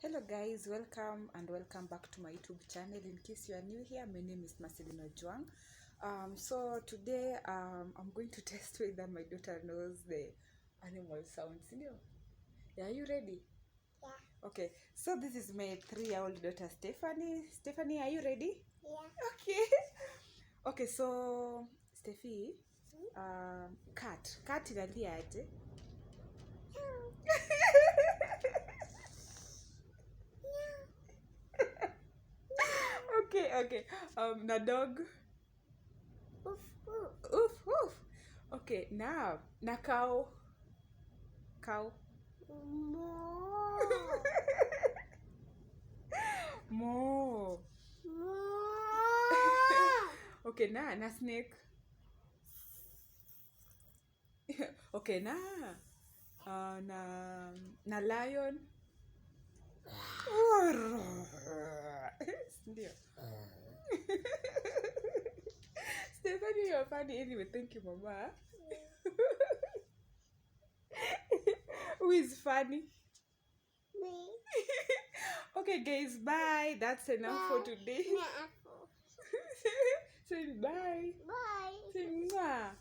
Hello guys, welcome back to my YouTube channel. In case you are new here, my name is Marcelino Juang. So today I'm going to test whether my daughter knows the animal sounds. Yeah, are you ready? Yeah. Okay, so this is my 3-year-old daughter Stephanie. Stephanie, are you ready? Yeah. Okay. Okay, so Steffi, cat inalia aje? Okay. Na dog. Woof, woof. Oof, oof. Okay, now na cow. Cow. Moo. Moo. Moo. Okay, na snake. Okay, na lion. Ndio. Stephanie, you're funny anyway. Thank you, Mama. Who is funny? Me. Okay, guys, bye. That's enough for today. Apple. Say bye. Bye. Say mwah.